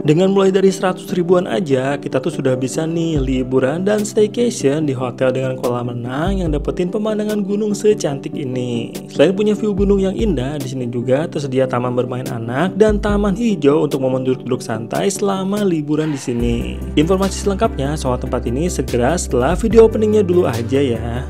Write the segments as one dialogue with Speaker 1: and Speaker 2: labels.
Speaker 1: Dengan mulai dari 100 ribuan aja, kita tuh sudah bisa nih liburan dan staycation di hotel dengan kolam renang yang dapetin pemandangan gunung secantik ini. Selain punya view gunung yang indah, di sini juga tersedia taman bermain anak dan taman hijau untuk momen duduk-duduk santai selama liburan di sini. Informasi selengkapnya soal tempat ini segera setelah video openingnya dulu aja ya.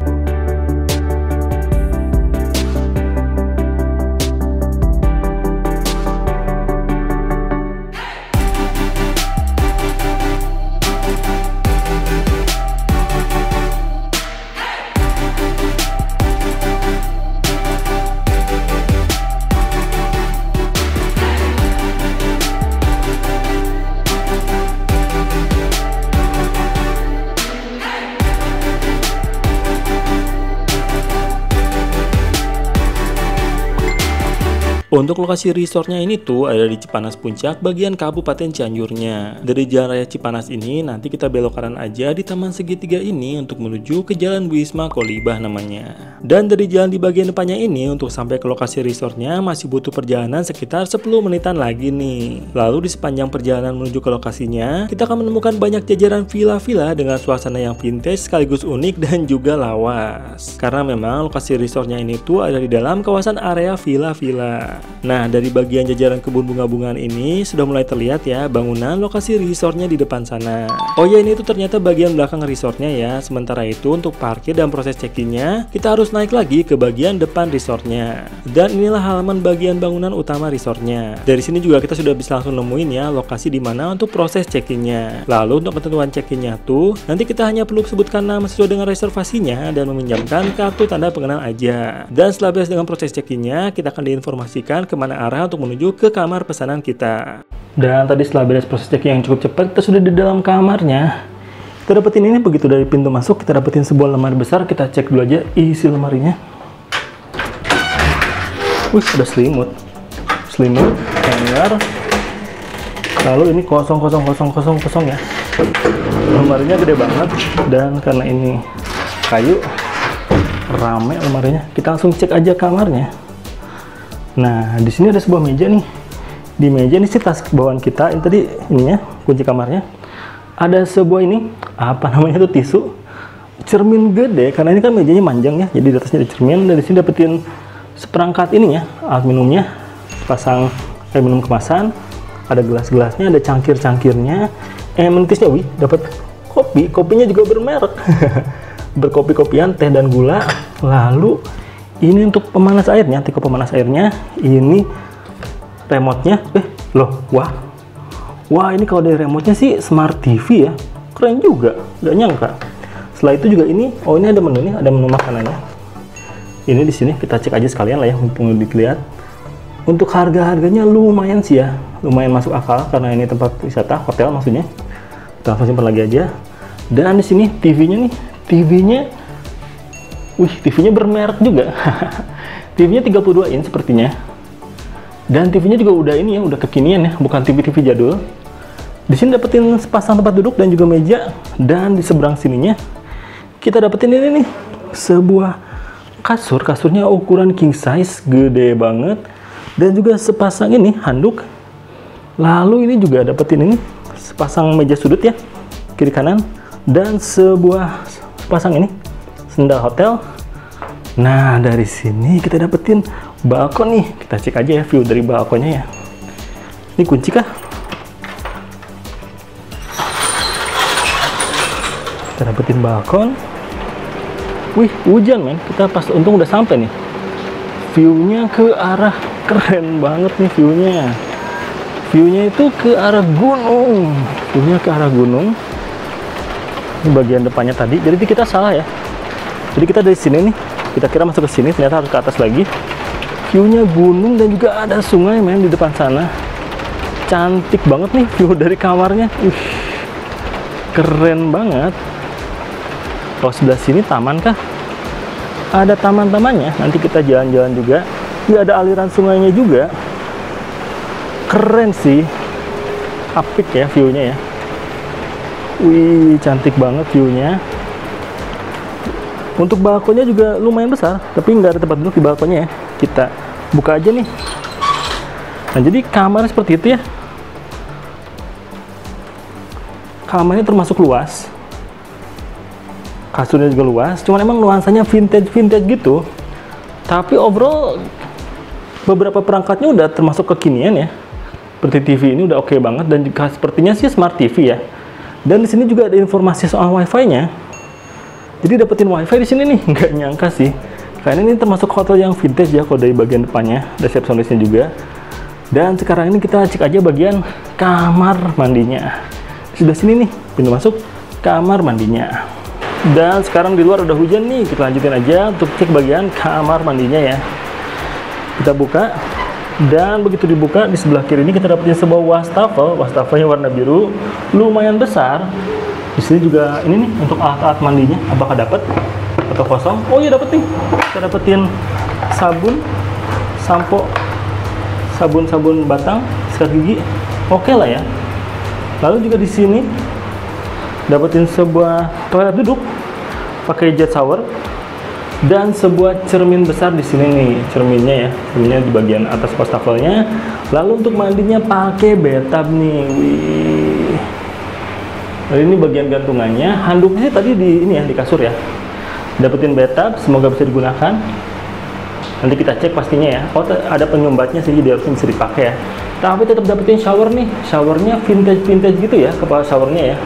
Speaker 1: Untuk lokasi resortnya ini tuh ada di Cipanas Puncak bagian Kabupaten Cianjurnya. Dari Jalan Raya Cipanas ini nanti kita belok kanan aja di Taman Segitiga ini untuk menuju ke Jalan Wisma Kolibah namanya. Dan dari jalan di bagian depannya ini untuk sampai ke lokasi resortnya masih butuh perjalanan sekitar 10 menitan lagi nih. Lalu di sepanjang perjalanan menuju ke lokasinya kita akan menemukan banyak jajaran villa-villa dengan suasana yang vintage sekaligus unik dan juga lawas. Karena memang lokasi resortnya ini tuh ada di dalam kawasan area villa-villa. Nah, dari bagian jajaran kebun bunga-bungaan ini sudah mulai terlihat ya bangunan lokasi resortnya di depan sana. Oh ya, ini tuh ternyata bagian belakang resortnya ya. Sementara itu untuk parkir dan proses check-in-nya kita harus naik lagi ke bagian depan resortnya. Dan inilah halaman bagian bangunan utama resortnya. Dari sini juga kita sudah bisa langsung nemuin ya lokasi di mana untuk proses check-in-nya. Lalu untuk ketentuan check-in-nya tuh nanti kita hanya perlu sebutkan nama sesuai dengan reservasinya dan meminjamkan kartu tanda pengenal aja. Dan setelah beres dengan proses check-in-nya kita akan diinformasikan kemana arah untuk menuju ke kamar pesanan kita. Dan tadi setelah beres proses check-in yang cukup cepat, kita sudah di dalam kamarnya. Kita dapetin ini begitu dari pintu masuk, kita dapetin sebuah lemari besar. Kita cek dulu aja isi lemarinya. Wih, ada selimut, hanger. Lalu ini kosong ya. Lemarinya gede banget dan karena ini kayu, rame lemarinya. Kita langsung cek aja kamarnya. Nah, di sini ada sebuah meja nih. Di meja ini sih tas bawaan kita. Ini tadi ininya, kunci kamarnya. Ada sebuah ini, apa namanya tuh, tisu. Cermin gede, karena ini kan mejanya manjang ya. Jadi di atasnya ada cermin. Dan di sini dapetin seperangkat ininya, alat minumnya. Pasang air minum kemasan. Ada gelas-gelasnya, ada cangkir-cangkirnya. Menutisnya, wih, dapat kopi. Kopinya juga bermerek. Berkopi-kopian, teh dan gula. Lalu ini untuk pemanas airnya, teko pemanas airnya. Ini remote-nya. Wah, ini kalau dari remote-nya sih smart TV ya. Keren juga, nggak nyangka. Setelah itu juga ini, oh ini ada menu nih, ada menu makanannya. Ini di sini kita cek aja sekalian lah ya, mumpung dilihat. Untuk harga-harganya lumayan sih ya, lumayan masuk akal karena ini tempat wisata, hotel maksudnya. Kita langsung simpan lagi aja. Dan di sini TV-nya nih, TV-nya bermerek juga. TV-nya 32 inch sepertinya. Dan TV-nya juga udah ini ya, udah kekinian ya, bukan TV-TV jadul. Di sini dapetin sepasang tempat duduk dan juga meja. Dan di seberang sininya kita dapetin ini nih, sebuah kasur. Kasurnya ukuran king size, gede banget. Dan juga sepasang ini handuk. Lalu ini juga dapetin ini sepasang meja sudut ya, kiri kanan. Dan sepasang ini sendal hotel. Nah, dari sini kita dapetin balkon nih. Kita cek aja ya view dari balkonnya ya. Ini kunci kah? Kita dapetin balkon. Wih, hujan men. Kita pas untung udah sampai nih. View-nya ke arah, keren banget nih view-nya. View-nya itu ke arah gunung. Ini bagian depannya tadi. Jadi kita salah ya. Jadi kita dari sini nih, kita kira masuk ke sini, ternyata harus ke atas lagi. View-nya gunung dan juga ada sungai men di depan sana. Cantik banget nih view dari kamarnya. Keren banget. Kalau sebelah sini taman kah? Ada taman-tamannya. Nanti kita jalan-jalan juga. Ini ada aliran sungainya juga. Keren sih. Apik ya view-nya ya. Wih, cantik banget view-nya. Untuk balkonnya juga lumayan besar, tapi nggak ada tempat duduk di balkonnya ya. Kita buka aja nih. Nah, jadi kamarnya seperti itu ya. kamarnya termasuk luas, kasurnya juga luas, cuman emang nuansanya vintage gitu. Tapi overall beberapa perangkatnya udah termasuk kekinian ya. Seperti TV ini udah oke banget, dan juga sepertinya sih smart TV ya. Dan di sini juga ada informasi soal wifi-nya. Jadi dapetin wifi di sini nih, nggak nyangka sih. Karena ini termasuk hotel yang vintage ya, kalau dari bagian depannya, resepsionisnya juga. Dan sekarang ini kita cek aja bagian kamar mandinya. Sudah sini nih, pintu masuk kamar mandinya. Dan sekarang di luar udah hujan nih, kita lanjutin aja untuk cek bagian kamar mandinya ya. Kita buka, dan begitu dibuka di sebelah kiri ini kita dapetin sebuah wastafelnya warna biru, lumayan besar. Di sini juga ini nih untuk alat-alat mandinya, apakah dapat atau kosong? Oh iya dapet nih, kita dapetin sabun, sampo, sabun batang, sikat gigi, oke lah ya. Lalu juga di sini dapetin sebuah toilet duduk pakai jet shower, dan sebuah cermin besar di sini nih, cerminnya ya, cerminnya di bagian atas wastafelnya. Lalu untuk mandinya pakai bathtub nih, wih. Lalu ini bagian gantungannya, handuknya tadi di ini ya, di kasur ya. Dapetin bathtub, semoga bisa digunakan. Nanti kita cek pastinya ya. Oh, ada penyumbatnya sih, jadi harusnya bisa dipakai ya. Tapi tetap dapetin shower nih, showernya vintage gitu ya, kepala showernya ya.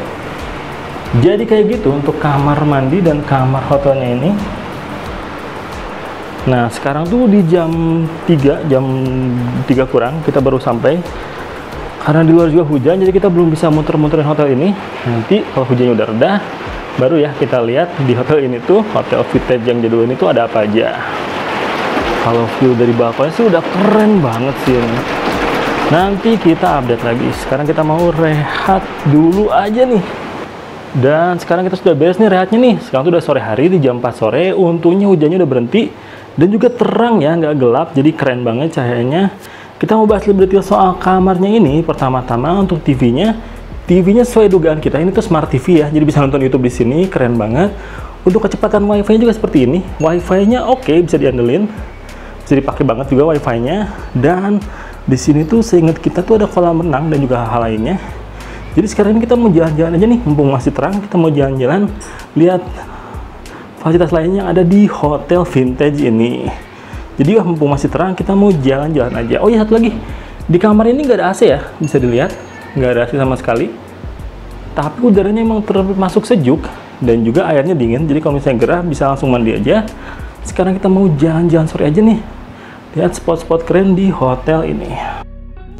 Speaker 1: Jadi kayak gitu untuk kamar mandi dan kamar hotelnya ini. Nah sekarang tuh di jam 3 kurang kita baru sampai, karena di luar juga hujan, jadi kita belum bisa muter-muterin hotel ini. Nanti kalau hujannya udah reda, baru ya kita lihat di hotel ini tuh, hotel vintage yang jadul ini tuh ada apa aja. Kalau view dari balkonnya sih udah keren banget sih ini. Nanti kita update lagi. Sekarang kita mau rehat dulu aja nih. Dan sekarang kita sudah beres nih rehatnya nih. Sekarang tuh udah sore hari, di jam 4 sore. Untungnya hujannya udah berhenti dan juga terang ya, nggak gelap, jadi keren banget cahayanya. Kita mau bahas lebih detail soal kamarnya ini. Pertama-tama untuk TV-nya sesuai dugaan kita, ini tuh smart TV ya, jadi bisa nonton YouTube di sini, keren banget. Untuk kecepatan wifi-nya juga seperti ini, wifi-nya oke, bisa diandelin, bisa dipakai banget juga wifi-nya. Dan di sini tuh seingat kita tuh ada kolam renang dan juga hal lainnya. Jadi sekarang ini kita mau jalan-jalan aja nih, mumpung masih terang, kita mau jalan-jalan lihat fasilitas lainnya yang ada di hotel vintage ini. Jadi mumpung masih terang, kita mau jalan-jalan aja. Oh iya, satu lagi, di kamar ini nggak ada AC ya, bisa dilihat, nggak ada AC sama sekali. Tapi udaranya emang termasuk sejuk dan juga airnya dingin. Jadi kalau misalnya gerah bisa langsung mandi aja. Sekarang kita mau jalan-jalan sore aja nih, lihat spot-spot keren di hotel ini.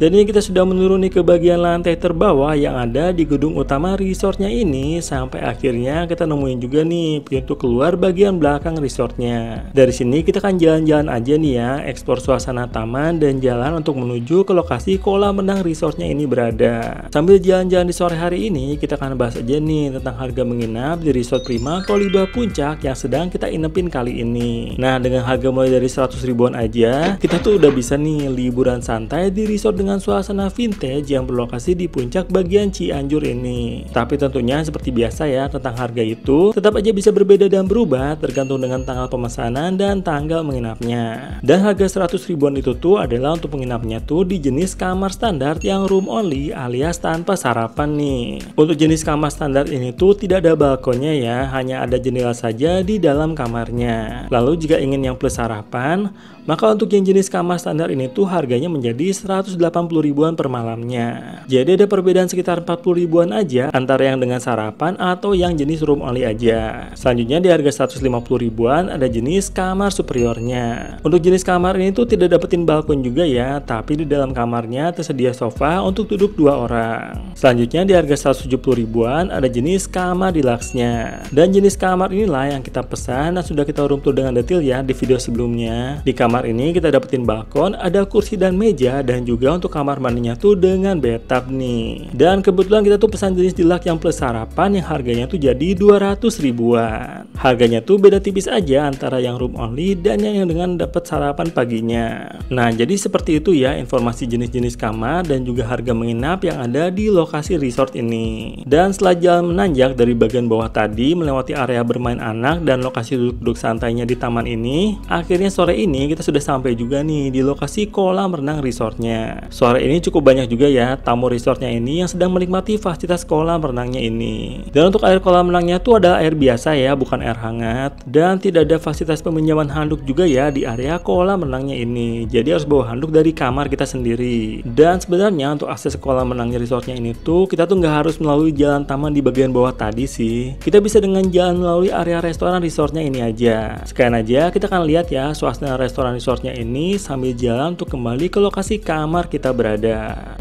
Speaker 1: Jadi kita sudah menuruni ke bagian lantai terbawah yang ada di gedung utama resortnya ini. Sampai akhirnya kita nemuin juga nih pintu keluar bagian belakang resortnya. Dari sini kita akan jalan-jalan aja nih ya, eksplor suasana taman dan jalan untuk menuju ke lokasi kolam renang resortnya ini berada. Sambil jalan-jalan di sore hari ini, kita akan bahas aja nih tentang harga menginap di Resort Prima Koliba Puncak yang sedang kita inepin kali ini. Nah, dengan harga mulai dari 100 ribuan aja, kita tuh udah bisa nih liburan santai di resort dengan suasana vintage yang berlokasi di puncak bagian Cianjur ini. Tapi tentunya seperti biasa ya, tentang harga itu tetap aja bisa berbeda dan berubah tergantung dengan tanggal pemesanan dan tanggal menginapnya. Dan harga 100 ribuan itu tuh adalah untuk menginapnya tuh di jenis kamar standar yang room only alias tanpa sarapan nih. Untuk jenis kamar standar ini tuh tidak ada balkonnya ya, hanya ada jendela saja di dalam kamarnya. Lalu jika ingin yang plus sarapan, maka untuk yang jenis kamar standar ini tuh harganya menjadi 180 ribuan per malamnya. Jadi ada perbedaan sekitar 40 ribuan aja antara yang dengan sarapan atau yang jenis room only aja. Selanjutnya di harga 150 ribuan ada jenis kamar superiornya. Untuk jenis kamar ini tuh tidak dapetin balkon juga ya, tapi di dalam kamarnya tersedia sofa untuk duduk 2 orang. Selanjutnya di harga 170 ribuan ada jenis kamar deluxe-nya. Dan jenis kamar inilah yang kita pesan dan sudah kita room tour dengan detail ya di video sebelumnya. Di kamar ini kita dapetin balkon, ada kursi dan meja, dan juga untuk kamar mandinya tuh dengan bathtub nih. Dan kebetulan kita tuh pesan jenis deluxe yang plus sarapan yang harganya tuh jadi 200 ribuan. Harganya tuh beda tipis aja antara yang room only dan yang dengan dapat sarapan paginya. Nah, jadi seperti itu ya informasi jenis-jenis kamar dan juga harga menginap yang ada di lokasi resort ini. Dan setelah jalan menanjak dari bagian bawah tadi melewati area bermain anak dan lokasi duduk-duduk santainya di taman ini, akhirnya sore ini kita kita sudah sampai juga nih di lokasi kolam renang resortnya. Sore ini cukup banyak juga ya tamu resortnya ini yang sedang menikmati fasilitas kolam renangnya ini. Dan untuk air kolam renangnya tuh ada air biasa ya, bukan air hangat. Dan tidak ada fasilitas peminjaman handuk juga ya di area kolam renangnya ini. Jadi harus bawa handuk dari kamar kita sendiri. Dan sebenarnya untuk akses kolam renangnya resortnya ini tuh kita tuh nggak harus melalui jalan taman di bagian bawah tadi sih. Kita bisa dengan jalan melalui area restoran resortnya ini aja. Sekalian aja kita akan lihat ya suasana restoran resortnya ini sambil jalan untuk kembali ke lokasi kamar kita berada.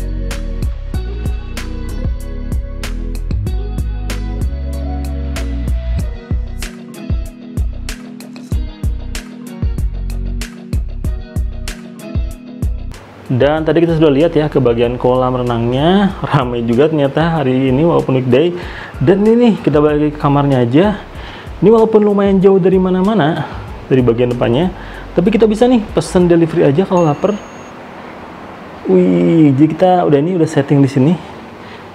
Speaker 1: Dan tadi kita sudah lihat ya ke bagian kolam renangnya, ramai juga ternyata hari ini walaupun weekday. Dan ini nih kita balik ke kamarnya aja. Ini walaupun lumayan jauh dari mana-mana dari bagian depannya, tapi kita bisa nih pesen delivery aja kalau lapar. Wih, jadi kita udah setting di sini.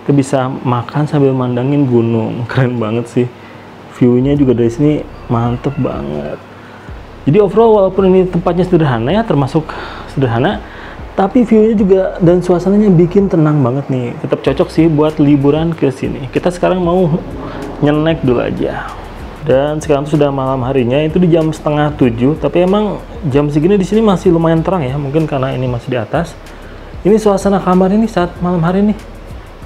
Speaker 1: Kita bisa makan sambil mandangin gunung, keren banget sih. View-nya juga dari sini mantep banget. Jadi overall walaupun ini tempatnya sederhana ya, termasuk sederhana, tapi view-nya juga dan suasananya bikin tenang banget nih. Tetap cocok sih buat liburan ke sini. Kita sekarang mau nyenek dulu aja. Dan sekarang tuh sudah malam harinya, itu di jam 6:30. Tapi emang jam segini di sini masih lumayan terang ya. Mungkin karena ini masih di atas. Ini suasana kamar ini saat malam hari nih.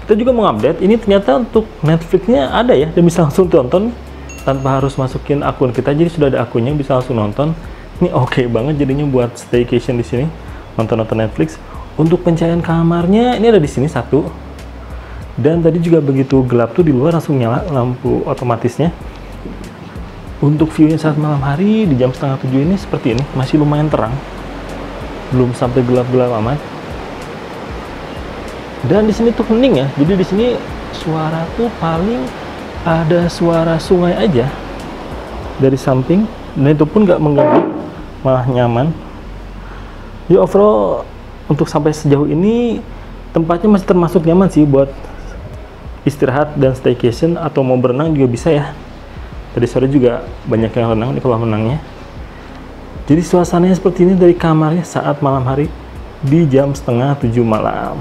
Speaker 1: Kita juga mau update. Ini ternyata untuk Netflix-nya ada ya, dan bisa langsung tonton tanpa harus masukin akun kita. Jadi sudah ada akunnya, bisa langsung nonton. Ini oke banget jadinya buat staycation di sini. Nonton Netflix. Untuk pencahayaan kamarnya ini ada di sini satu. Dan tadi juga begitu gelap tuh di luar langsung nyala lampu otomatisnya. Untuk view-nya saat malam hari di jam 6:30 ini seperti ini, masih lumayan terang. Belum sampai gelap-gelap amat. Dan di sini tuh hening ya. Jadi di sini suara tuh paling ada suara sungai aja dari samping. Dan itu pun nggak mengganggu, malah nyaman. Ya overall untuk sampai sejauh ini tempatnya masih termasuk nyaman sih buat istirahat dan staycation atau mau berenang juga bisa ya. Tadi sore juga banyak yang renang di kolam renangnya. Jadi suasananya seperti ini dari kamarnya saat malam hari di jam 6:30 malam.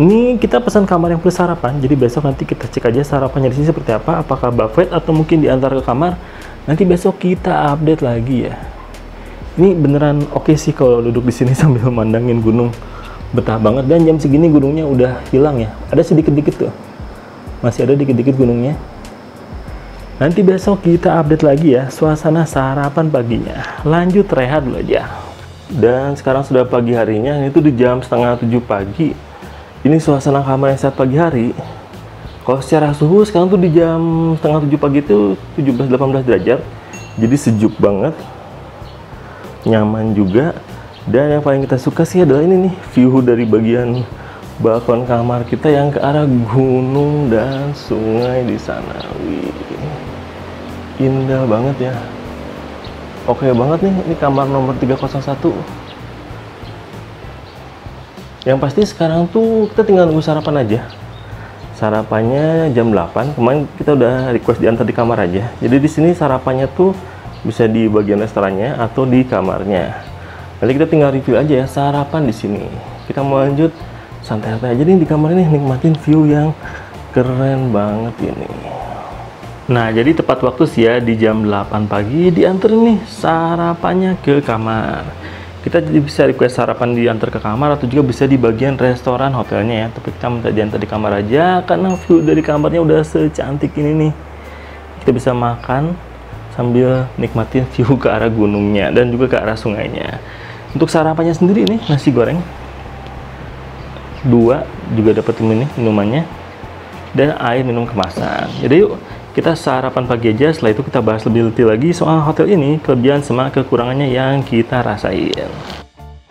Speaker 1: Ini kita pesan kamar yang plus sarapan. Jadi besok nanti kita cek aja sarapannya di sini seperti apa. Apakah buffet atau mungkin diantar ke kamar. Nanti besok kita update lagi ya. Ini beneran oke sih kalau duduk di sini sambil mandangin gunung. Betah banget, dan jam segini gunungnya udah hilang ya. Ada sedikit-dikit tuh. Masih ada dikit-dikit gunungnya. Nanti besok kita update lagi ya suasana sarapan paginya. Lanjut rehat dulu aja. Dan sekarang sudah pagi harinya, itu di jam 6:30 pagi. Ini suasana kamar yang saat pagi hari. Kalau secara suhu sekarang tuh di jam 6:30 pagi itu 17-18 derajat. Jadi sejuk banget. Nyaman juga. Dan yang paling kita suka sih adalah ini nih, view dari bagian balkon kamar kita yang ke arah gunung dan sungai di sana. Wih, indah banget ya. Oke banget nih, ini kamar nomor 301. Yang pasti sekarang tuh kita tinggal nunggu sarapan aja. Sarapannya jam 8. Kemarin kita udah request diantar di kamar aja. Jadi di sini sarapannya tuh bisa di bagian restorannya atau di kamarnya. Nanti kita tinggal review aja ya sarapan di sini. Kita mau lanjut santai-santai aja nih di kamar ini, nikmatin view yang keren banget ini. Nah, jadi tepat waktu sih ya di jam 8 pagi diantar nih sarapannya ke kamar. Kita jadi bisa request sarapan diantar ke kamar atau juga bisa di bagian restoran hotelnya ya. Tapi kita minta diantar di kamar aja karena view dari kamarnya udah secantik ini nih. Kita bisa makan sambil nikmatin view ke arah gunungnya dan juga ke arah sungainya. Untuk sarapannya sendiri nih nasi goreng 2, juga dapat ini minumannya dan air minum kemasan. Jadi yuk kita sarapan pagi aja, setelah itu kita bahas lebih detail lagi soal hotel ini, kelebihan sama kekurangannya yang kita rasain.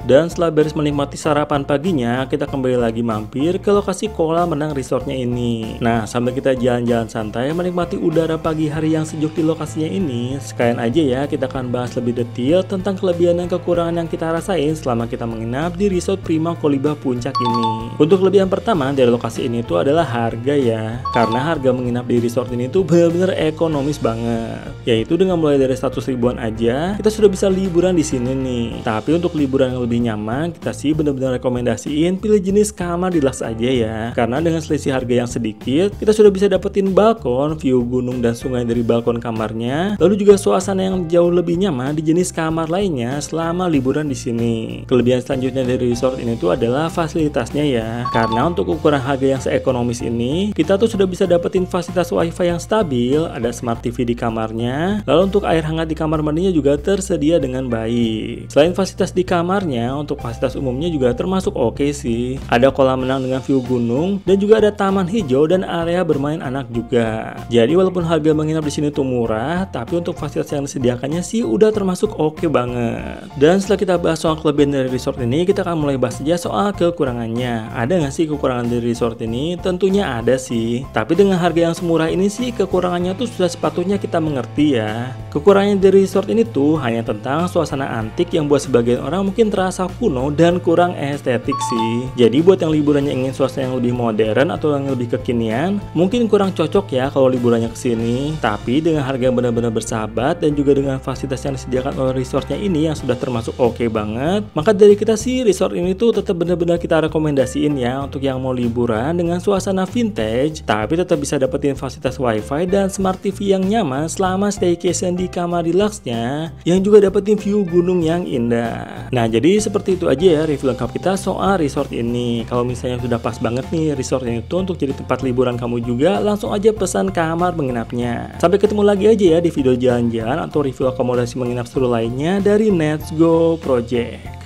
Speaker 1: Dan setelah beres menikmati sarapan paginya, kita kembali lagi mampir ke lokasi kolam renang resortnya ini. Nah, sambil kita jalan-jalan santai menikmati udara pagi hari yang sejuk di lokasinya ini, sekalian aja ya kita akan bahas lebih detail tentang kelebihan dan kekurangan yang kita rasain selama kita menginap di Resort Prima Kolibah Puncak ini. Untuk kelebihan pertama dari lokasi ini tuh adalah harga ya, karena harga menginap di resort ini tuh benar-benar ekonomis banget. Yaitu dengan mulai dari 100 ribuan aja, kita sudah bisa liburan di sini nih. Tapi untuk liburan yang lebih nyaman, kita sih benar-benar rekomendasiin pilih jenis kamar deluxe aja ya. Karena dengan selisih harga yang sedikit, kita sudah bisa dapetin balkon, view gunung dan sungai dari balkon kamarnya. Lalu juga suasana yang jauh lebih nyaman di jenis kamar lainnya selama liburan di sini. Kelebihan selanjutnya dari resort ini tuh adalah fasilitasnya ya. Karena untuk ukuran harga yang seekonomis ini, kita tuh sudah bisa dapetin fasilitas wifi yang stabil, ada smart TV di kamarnya. Lalu untuk air hangat di kamar mandinya juga tersedia dengan baik. Selain fasilitas di kamarnya, untuk fasilitas umumnya juga termasuk oke sih. Ada kolam renang dengan view gunung dan juga ada taman hijau dan area bermain anak juga. Jadi walaupun harga menginap di sini tuh murah, tapi untuk fasilitas yang disediakannya sih udah termasuk oke banget. Dan setelah kita bahas soal kelebihan dari resort ini, kita akan mulai bahas saja soal kekurangannya. Ada nggak sih kekurangan dari resort ini? Tentunya ada sih. Tapi dengan harga yang semurah ini sih kekurangannya tuh sudah sepatutnya kita mengerti ya. Kekurangannya dari resort ini tuh hanya tentang suasana antik yang buat sebagian orang mungkin terasa kuno dan kurang estetik sih. Jadi buat yang liburannya ingin suasana yang lebih modern atau yang lebih kekinian, mungkin kurang cocok ya kalau liburannya ke sini. Tapi dengan harga yang benar-benar bersahabat dan juga dengan fasilitas yang disediakan oleh resortnya ini yang sudah termasuk oke banget, maka dari kita sih resort ini tuh tetap benar-benar kita rekomendasiin ya untuk yang mau liburan dengan suasana vintage, tapi tetap bisa dapetin fasilitas wifi dan smart TV yang nyaman selama staycation di kamar deluxe-nya, yang juga dapetin view gunung yang indah. Nah, jadi seperti itu aja ya review lengkap kita soal resort ini. Kalau misalnya sudah pas banget nih resort ini tuh untuk jadi tempat liburan kamu juga, langsung aja pesan kamar menginapnya. Sampai ketemu lagi aja ya di video jalan-jalan atau review akomodasi menginap seru lainnya dari Let's Go Project.